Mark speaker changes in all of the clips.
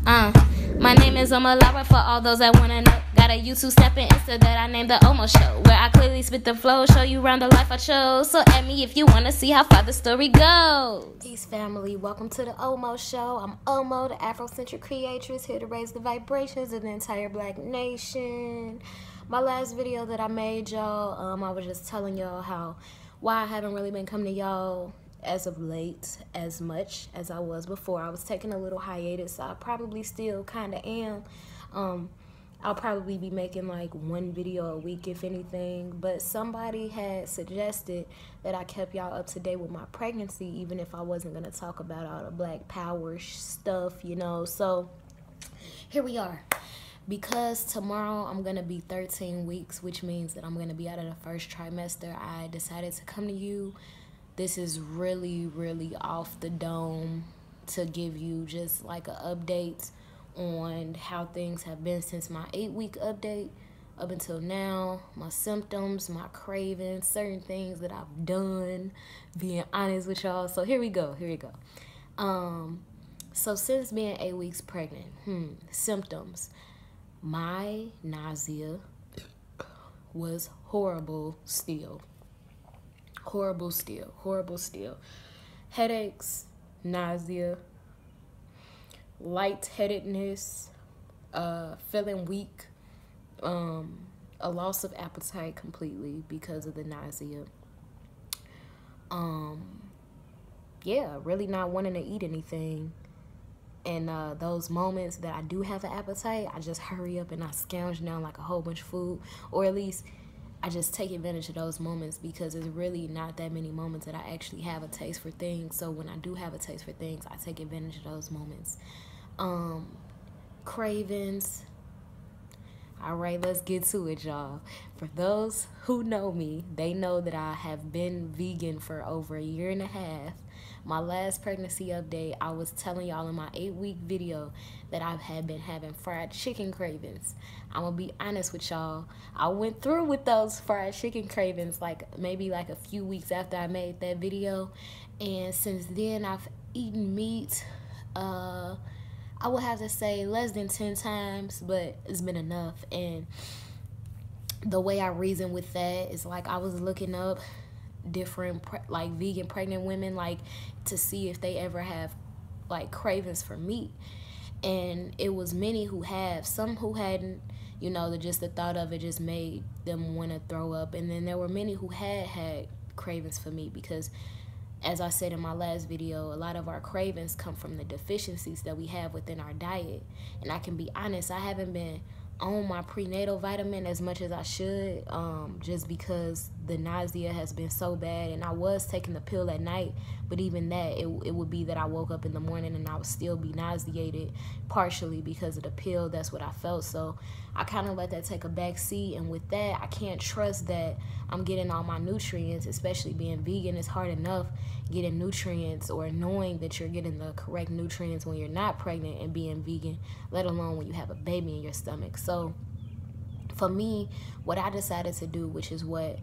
Speaker 1: Uh, my name is Omo Nyame for all those that wanna know. Got a YouTube Snap and Insta that I named the Omo Show, where I clearly spit the flow, show you around the life I chose. So add me if you wanna see how far the story goes. Peace, family. Welcome to the Omo Show. I'm Omo, the Afrocentric creatress, here to raise the vibrations of the entire Black nation. My last video that I made, y'all, I was just telling y'all why I haven't really been coming to y'all as of late as much as I was before. I was taking a little hiatus. I probably still kind of am. I'll probably be making like one video a week if anything, but somebody had suggested that I kept y'all up to date with my pregnancy, even if I wasn't going to talk about all the Black Power stuff, you know. So here we are. Because tomorrow I'm going to be 13 weeks, which means that I'm going to be out of the first trimester, I decided to come to you. This is really, really off the dome to give you just like an update on how things have been since my 8-week update up until now, my symptoms, my cravings, certain things that I've done, being honest with y'all. So here we go. So since being 8 weeks pregnant, symptoms. My nausea was horrible still. Horrible still. Headaches, nausea, lightheadedness, feeling weak, a loss of appetite completely because of the nausea. Yeah, really not wanting to eat anything. And those moments that I do have an appetite, I just hurry up and I scourge down like a whole bunch of food, or at least I just take advantage of those moments, because it's really not that many moments that I actually have a taste for things. So when I do have a taste for things, I take advantage of those moments. Cravings. All right, let's get to it, y'all. For those who know me, they know that I have been vegan for over a year and a half. My last pregnancy update, I was telling y'all in my 8-week video that I had been having fried chicken cravings. I'm gonna be honest with y'all. I went through with those fried chicken cravings maybe a few weeks after I made that video. And since then, I've eaten meat, I would have to say less than 10 times, but it's been enough. And the way I reason with that is I was looking up different vegan pregnant women to see if they ever have cravings for meat, and it was many who have, some who hadn't, you know, just the thought of it just made them want to throw up. And then there were many who had cravings for meat, because as I said in my last video, a lot of our cravings come from the deficiencies that we have within our diet. And I can be honest, I haven't been on my prenatal vitamin as much as I should, just because the nausea has been so bad. And I was taking the pill at night, but even that, it would be that I woke up in the morning and I would still be nauseated, partially because of the pill. That's what I felt. So I kind of let that take a back seat, and with that, I can't trust that I'm getting all my nutrients. Especially being vegan, it's hard enough getting nutrients, or knowing that you're getting the correct nutrients when you're not pregnant and being vegan, let alone when you have a baby in your stomach. So for me, what I decided to do, which is what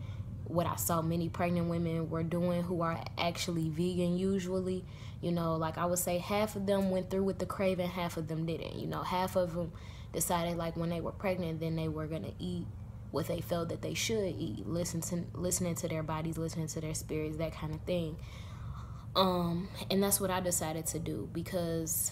Speaker 1: I saw many pregnant women were doing who are actually vegan usually, you know, I would say half of them went through with the craving, half of them didn't. You know, half of them decided when they were pregnant, then they were gonna eat what they felt that they should eat, listening to their bodies, listening to their spirits, that kind of thing. And that's what I decided to do, because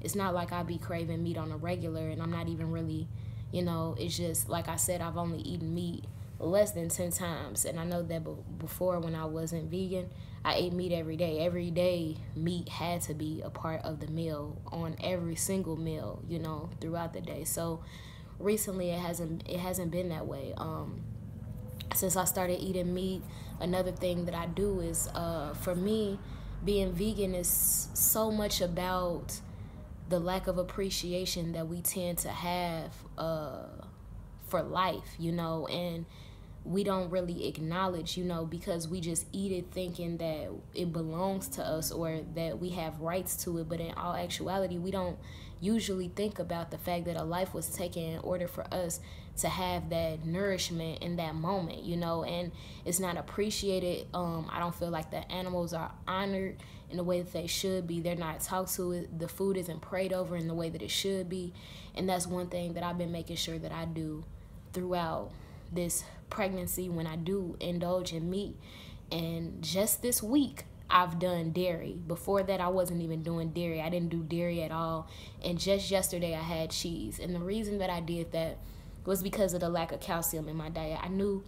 Speaker 1: it's not like I be craving meat on a regular, and I'm not even really, you know, it's just, like I said, I've only eaten meat less than 10 times. And I know that before, when I wasn't vegan, I ate meat every day. Every day, meat had to be a part of the meal, on every single meal, you know, throughout the day. So recently, it hasn't been that way. Since I started eating meat, another thing that I do is, for me, being vegan is so much about the lack of appreciation that we tend to have for life, you know. And we don't really acknowledge, you know, because we just eat it thinking that it belongs to us or that we have rights to it. But in all actuality, we don't usually think about the fact that a life was taken in order for us to have that nourishment in that moment, you know, and it's not appreciated. I don't feel like the animals are honored in the way that they should be. They're not talked to. The food isn't prayed over in the way that it should be. And that's one thing that I've been making sure that I do throughout this pregnancy when I do indulge in meat. And just this week I've done dairy. Before that I wasn't even doing dairy. I didn't do dairy at all. And just yesterday I had cheese. And the reason that I did that was because of the lack of calcium in my diet. I knew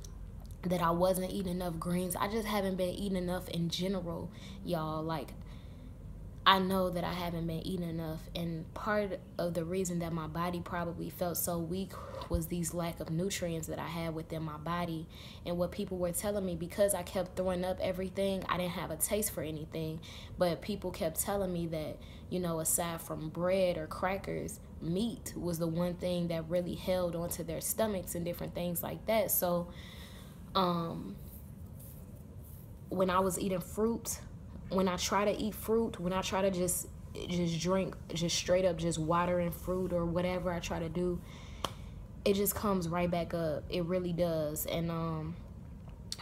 Speaker 1: that I wasn't eating enough greens. I just haven't been eating enough in general, y'all. Like, I know that I haven't been eating enough, and part of the reason that my body probably felt so weak was these lack of nutrients that I had within my body. And what people were telling me, because I kept throwing up everything, I didn't have a taste for anything. But people kept telling me that, you know, aside from bread or crackers, meat was the one thing that really held onto their stomachs and different things like that. So when I was eating fruit, when I try to eat fruit, when I try to just drink just straight up just water and fruit or whatever I try to do, it just comes right back up. It really does. And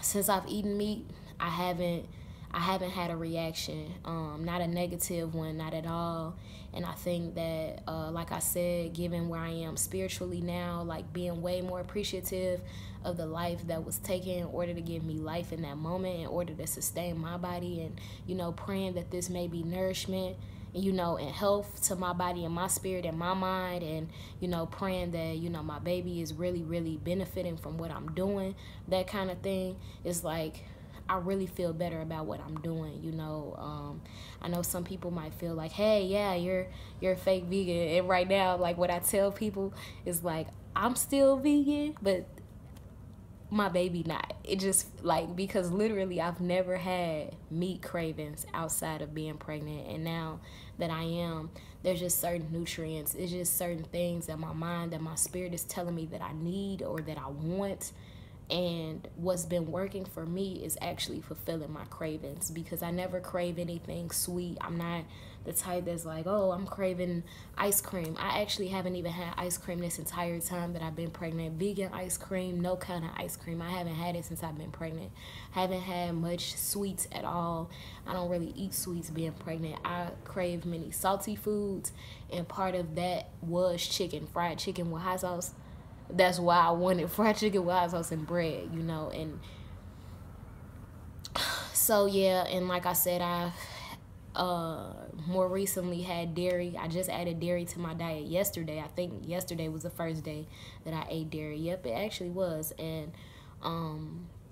Speaker 1: since I've eaten meat, I haven't had a reaction, not a negative one, not at all. And I think that, like I said, given where I am spiritually now, like being way more appreciative of the life that was taken in order to give me life in that moment, in order to sustain my body, and, you know, praying that this may be nourishment, you know, and health to my body and my spirit and my mind, and, you know, praying that, you know, my baby is really, really benefiting from what I'm doing, that kind of thing. It's like, I really feel better about what I'm doing, you know. I know some people might feel like, hey, yeah, you're a fake vegan. And right now, like, what I tell people is like, I'm still vegan, but my baby not. It just, like, because literally I've never had meat cravings outside of being pregnant. And now that I am, there's just certain nutrients. It's just certain things that my mind, that my spirit is telling me that I need or that I want. And what's been working for me is actually fulfilling my cravings, because I never crave anything sweet. I'm not the type that's like, oh, I'm craving ice cream. I actually haven't even had ice cream this entire time that I've been pregnant. Vegan ice cream, no kind of ice cream. I haven't had it since I've been pregnant. Haven't had much sweets at all. I don't really eat sweets being pregnant. I crave many salty foods, and part of that was chicken, fried chicken with hot sauce. That's why I wanted fried chicken with hot sauce and bread, you know. And so, yeah, and like I said, I've more recently had dairy. I just added dairy to my diet yesterday. I think yesterday was the first day that I ate dairy. Yep, it actually was. And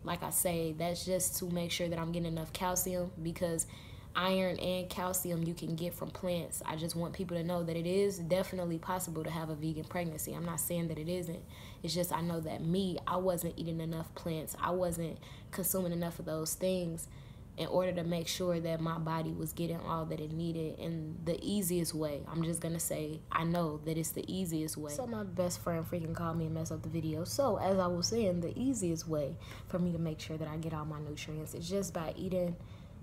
Speaker 1: like I say, that's just to make sure that I'm getting enough calcium, because iron and calcium you can get from plants. I just want people to know that it is definitely possible to have a vegan pregnancy. I'm not saying that it isn't. It's just I know that I wasn't eating enough plants. I wasn't consuming enough of those things in order to make sure that my body was getting all that it needed in the easiest way. I'm just gonna say, I know that it's the easiest way. So my best friend freaking called me and messed up the video. So as I was saying, the easiest way for me to make sure that I get all my nutrients is just by eating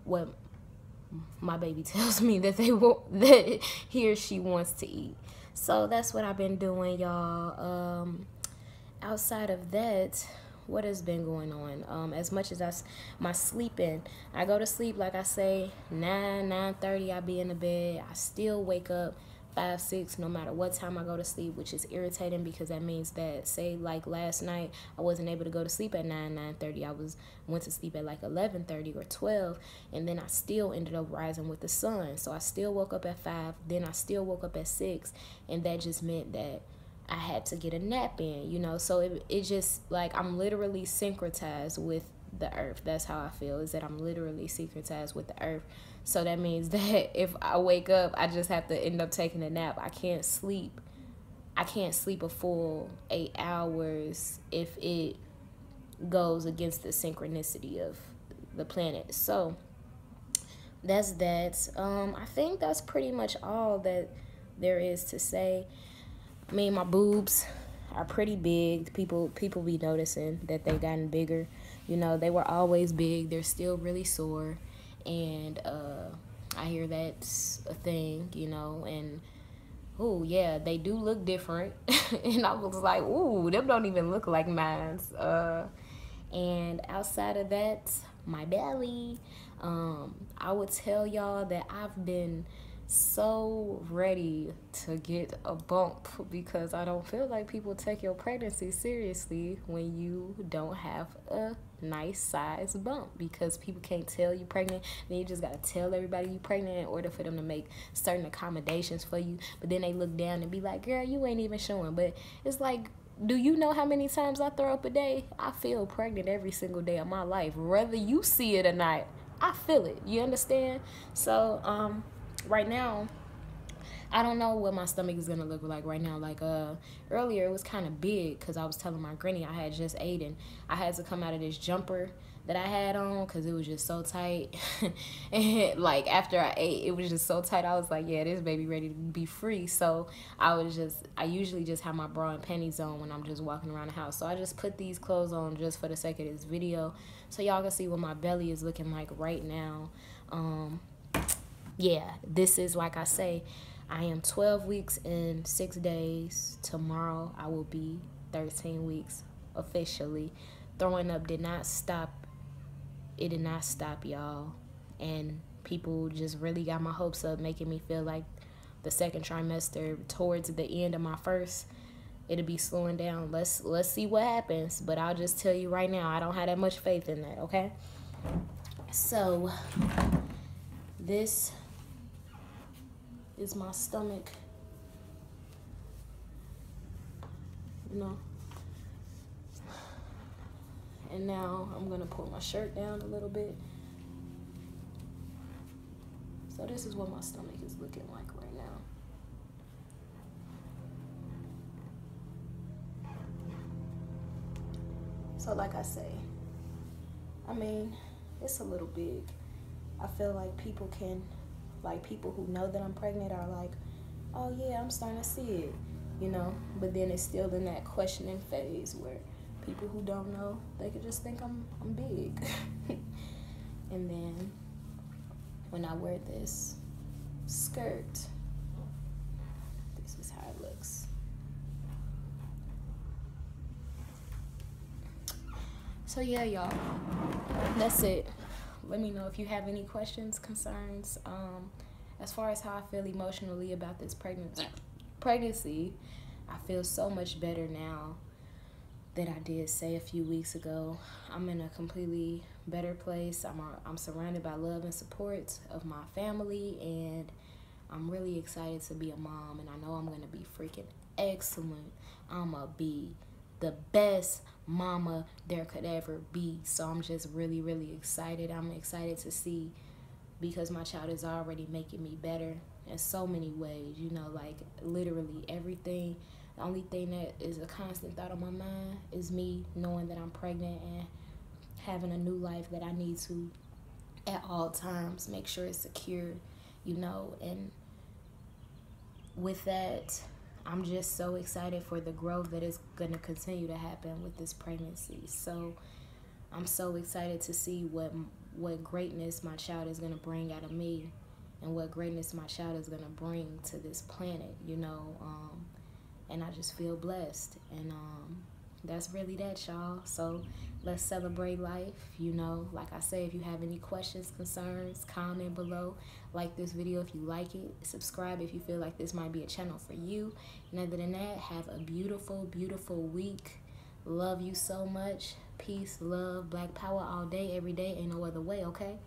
Speaker 1: what my baby tells me that that he or she wants to eat. So that's what I've been doing, y'all. Outside of that, what has been going on? As much as my sleeping, I go to sleep, like I say, 9:30, I be in the bed. I still wake up 5, 6, no matter what time I go to sleep, which is irritating, because that means that, say, like last night, I wasn't able to go to sleep at 9:30. I went to sleep at like 11:30 or 12, and then I still ended up rising with the sun. So I still woke up at 5, then I still woke up at 6, and that just meant that I had to get a nap in, you know. So it just, like, I'm literally syncretized with the earth. That's how I feel, is that I'm literally syncretized with the earth. So that means that if I wake up, I just have to end up taking a nap. I can't sleep a full 8 hours if it goes against the synchronicity of the planet. So that's that. I think that's pretty much all that there is to say. I mean, my boobs, are pretty big. People be noticing that they gotten bigger. You know, they were always big. They're still really sore, and I hear that's a thing. You know, and oh yeah, they do look different. And I was like, ooh, them don't even look like mines. And outside of that, my belly. I would tell y'all that I've been so ready to get a bump because I don't feel like people take your pregnancy seriously when you don't have a nice size bump, because people can't tell you pregnant. Then you just gotta tell everybody you pregnant in order for them to make certain accommodations for you. But then they look down and be like, girl, you ain't even showing. But it's like, do you know how many times I throw up a day? I feel pregnant every single day of my life. Whether you see it or not, I feel it. You understand? So, right now, I don't know what my stomach is gonna look like right now. Like earlier it was kind of big because I was telling my granny I had just ate and I had to come out of this jumper that I had on because it was just so tight. And like after I ate, it was just so tight. I was like, yeah, this baby ready to be free. So I usually just have my bra and panties on when I'm just walking around the house. So I just put these clothes on just for the sake of this video, so y'all can see what my belly is looking like right now. Yeah, this is, like I say, I am 12 weeks and 6 days. Tomorrow I will be 13 weeks officially. Throwing up did not stop. It did not stop, y'all. And people just really got my hopes up, making me feel like the second trimester towards the end of my first, it'll be slowing down. Let's see what happens. But I'll just tell you right now, I don't have that much faith in that, okay? So this is my stomach, you know. And now I'm gonna pull my shirt down a little bit. So this is what my stomach is looking like right now. So like I say, I mean, it's a little big. I feel like people who know that I'm pregnant are like, oh yeah, I'm starting to see it, you know. But then it's still in that questioning phase where people who don't know, they could just think I'm big. And then when I wear this skirt, this is how it looks. So yeah, y'all, that's it. Let me know if you have any questions, concerns. As far as how I feel emotionally about this pregnancy, I feel so much better now than I did, say, a few weeks ago. I'm in a completely better place. I'm surrounded by love and support of my family, and I'm really excited to be a mom, and I know I'm going to be freaking excellent. I'm going to be the best mama there could ever be. So I'm just really, really excited. I'm excited to see, because my child is already making me better in so many ways, you know, like literally everything. The only thing that is a constant thought on my mind is me knowing that I'm pregnant and having a new life that I need to, at all times, make sure it's secure, you know. And with that, I'm just so excited for the growth that is going to continue to happen with this pregnancy. So I'm so excited to see what greatness my child is going to bring out of me, and what greatness my child is going to bring to this planet, you know. And I just feel blessed. And that's really that, y'all. So let's celebrate life, you know. Like I say, if you have any questions, concerns, comment below. Like this video if you like it. Subscribe if you feel like this might be a channel for you. And other than that, have a beautiful, beautiful week. Love you so much. Peace, love, Black power all day, every day. Ain't no other way, okay?